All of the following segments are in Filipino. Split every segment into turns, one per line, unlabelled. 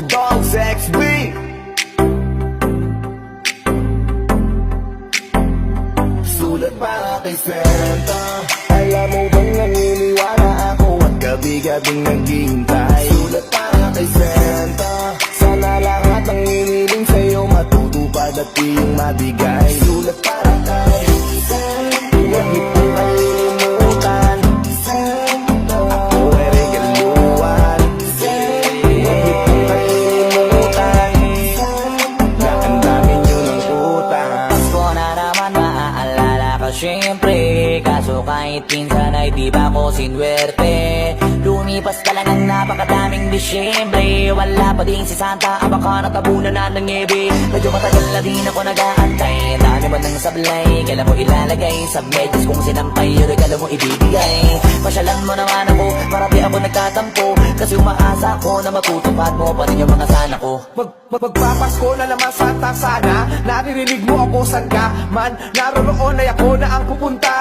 si Dogs XB. Sulat para kay Santa. Alam mo bang naniniwala ako at gabi-gabing naghihintay. Sulat para kay Santa. Sana lahat ng hiniling sa'yo matutupad at iyong mabigay. Sulat para kay Santa. Huwag mo pong kalilimutan, Santa. Ako ay regaluhan, Santa. Huwag mo pong kalilimutan, Santa. Na ang dami nyo ng utang.
Pasko na naman maaalala ka syempre. Kaso kahit pinsan ay di ba ko sinwerte. Lumipas ka lang ng napakadaming Disyembre. Wala pa din si Santa, baka natabunan na ng niebe. Medyo matagal na din ako nag-aantay. Dami mo ng sablay, kailan mo ilalagay sa medyas kung sinampay, yung regalo mo ibibigay. Pasyalan mo naman ako, marami ako nagtatampo. Kasi umaasa ko na matutupad mo pa rin yung mga sana ko.
Magpapasko na naman Santa, sana naririnig mo ako saan ka man. Naroon ay ako na ang pupunta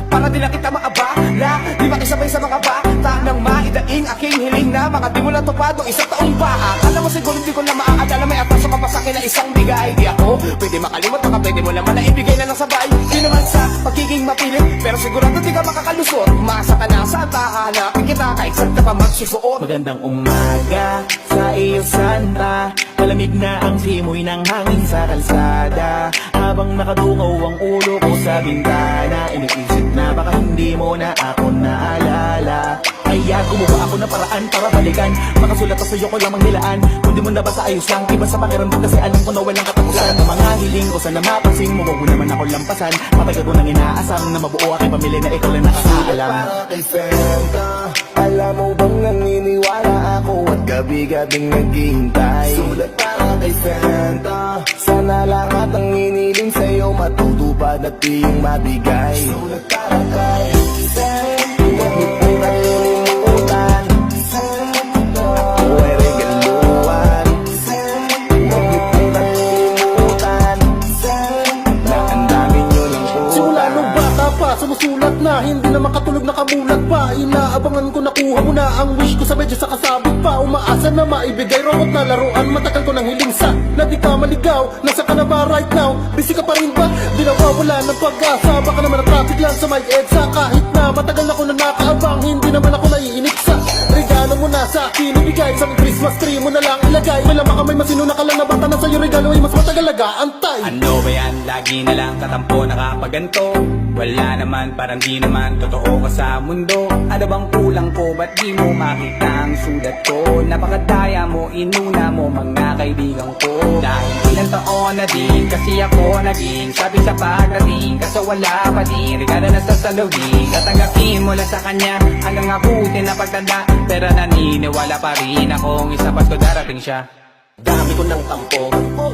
para di na kita maabala. Di makisabay sa mga bata nang maidaing aking hiling na mga di mo natupad ng isang taong pa. Akala mo siguro hindi ko na maaadala, may atraso ka pa sa akin na isang bigay. Di ako pwede makalimot, baka pwede mo naman na ibigay na ng sabay. Di naman sa pagiging mapilit, pero sigurado di ka makakalusot. Umasa ka na Santa, hanapin kita kahit saan ka pa magsusuot.
Magandang umaga sa iyo Santa. Malamig na ang simoy ng hangin sa kalsada. Habang nakadungaw ang ulo ko sa bintana, iniisip na baka hindi mo na ako naalala. Kaya gumawa ako ng paraan para balikan. Makasulat pa sa'yo ko lamang nilaan. Kung di mo na ba sa ayos lang, iba sa pakiramdam kasi alam ko na walang katapusan. Ang mga hiling ko sana mapansin mo, wag mo naman ako lampasan. Matagal ko nang inaasam na mabuo aking pamilya na ikaw lang nakakaalam.
Para kay Santa, alam mo bang naniniwala ako at gabi-gabing naghihintay. Sulat para kay Santa, sana lahat ng hiniling sa'yo matutupad at iyong mabigay. Sulat para kay Santa, huwag mo pong kalilimutan, Santa. Ako ay regaluhan, Santa. Huwag mo pong kalilimutan, Santa. Na ang dami nyo ng
Simula
utang.
nung bata pa, sumusulat na. Hindi na makatulog, nakamulat pa. Inaabangan ko, nakuha mo na ang wish ko sa medyo sa kasabit pa. Umaasa na maibigay robot na laruan. Matagal ko nang hiling sa na di ka maligaw. Nasa ka na ba right now? Busy ka pa rin ba? Di nawawala ng pag-asa. Baka naman ang traffic lang sa may EDSA. Kahit na matagal ako na nakaabang, hindi naman ako naiinip sa regalo mo na sa akin ibigay. Sa Christmas tree mo na lang ilagay. May lamang ka, may masinuna ka lang na bata na sa'yo regalo ay mas matagal nag-aantay.
Ano ba yan? Lagi na lang katampo nakapaganto. Wala naman, parang di naman totoo ka sa mundo. Ano bang kulang ko? Ba't di mo makita ang sulat ko? Napakadaya mo, inuna mo mga kaibigan ko. Dahil ilang taon na din kasi ako naging sabi sa pagdating. Kaso wala pa din, regalo na sa salubing. Tatanggapin mo lang sa kanya hanggang abutin na pagtanda. Pero naniniwala pa rin akong isa Pasko darating siya.
Dami ko ng tampo,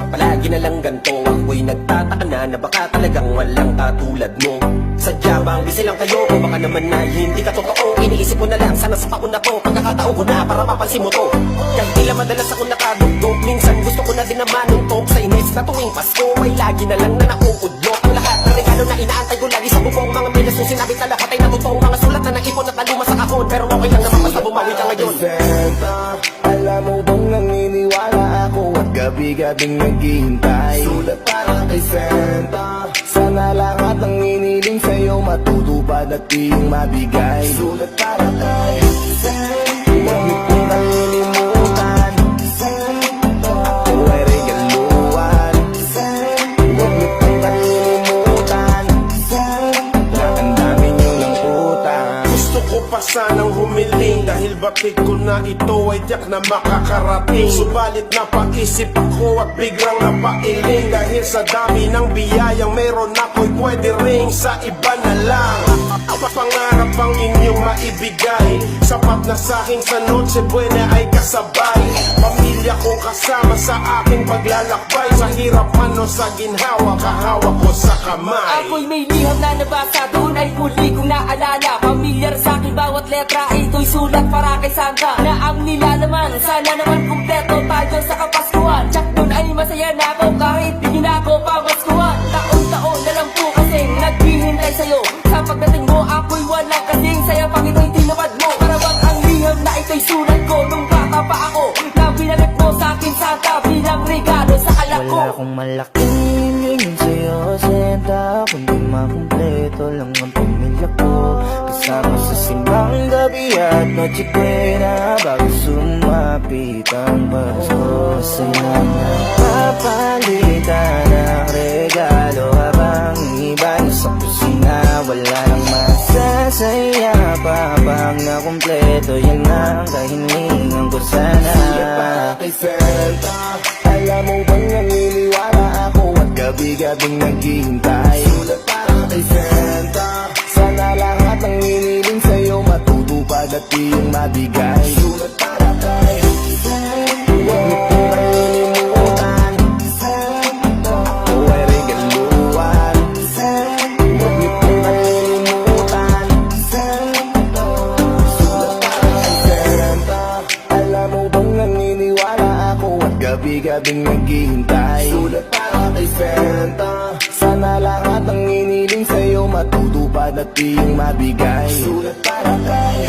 palagi na lang ganto. Ako'y nagtataka na baka talagang walang katulad mo. Sadya bang busy lang kayo o baka naman na hindi ka totoo? Iniisip ko na lang sana sa paon na to, pagkakataon ko na para mapansin mo to. Kahit tila madalas ako nakadugtog, minsan gusto ko na din naman untog. Sa inis na tuwing Pasko ay lagi na lang na nauudlot. Ang lahat ng regalo na inaantay ko lagi sa bubong. Mga medyas kung sinabit na lahat ay natutong. Mga sulat na naipon at naluma sa kahon. Pero okay lang naman basta bumawi ka ngayon.
Santa, alam mo bang naniniwala ako at gabi-gabing naghihintay. Sulat para kay Santa, sana lahat ng hiniling sa'yo matutupad at iyong mabigay. Sulat para kay Santa, huwag mo pong kalilimutan, Santa. Ako ay regaluhan, Santa. Huwag mo pong kalilimutan, Santa. Na ang dami nyo ng utang.
Gusto ko pa sanang humiling dahil batid ko na ito ay tiyak na makakarating. Subalit napaisip ako at biglang napailing. Dahil sa dami ng biyayang meron ako'y pwede ring sa iba na lang. Pangarap ang inyong maibigay, sapat na sa'king sa Noche Buena ay kasabay. Pamilya kong kasama sa aking paglalakbay. Sa hirap man o sa ginhawa, kahawak ko sa kamay.
Ako'y may liham na nabasa, doon ay muli kong naalala. Pamilyar sa'kin bawat letra, ito'y sulat para kay Santa. Na ang nilalaman, sana naman kumpleto tayo sa Kapaskuhan. Tsak doon ay masaya na ako kahit di na ako pamaskuhan. Taon-taon na lang po kasing naghihintay sa'yo. Sa pagdating mo ako'y walang kasing saya pag ito'y tinapad mo. Para bang ang liham na ito'y sulat ko nung bata pa ako. Na binalik mo sa
Wala akong malaking hingin sa'yo, senta, kundi makumpleto lang ang pamilya ko. Kasama sa simbang gabi at noche buena, bago sumapit ang Pasko. Masaya na papalitan ng regalo, habang iba nasa kusina. Wala nang masasaya pa pag nakumpleto, yan ang kahilingan ko sana.
Sulat para kay Santa, alam mo bang naniniwala ako at gabi-gabing naghihintay. Sulat para kay Santa, sana lahat ng hiniling sa'yo matutupad at iyong mabigay. Sulat para kay Santa, huwag mo kong malilimutan. Santa, o ay regaluhan. Santa, huwag mo kong malilimutan. Santa, sulat para kay Santa, alam mo bang naniniwala ako at gabi-gabing naghihintay. Sulat para kay Santa, sana lahat ng hiniling sa'yo matutupad at iyong mabigay. Sulat para kay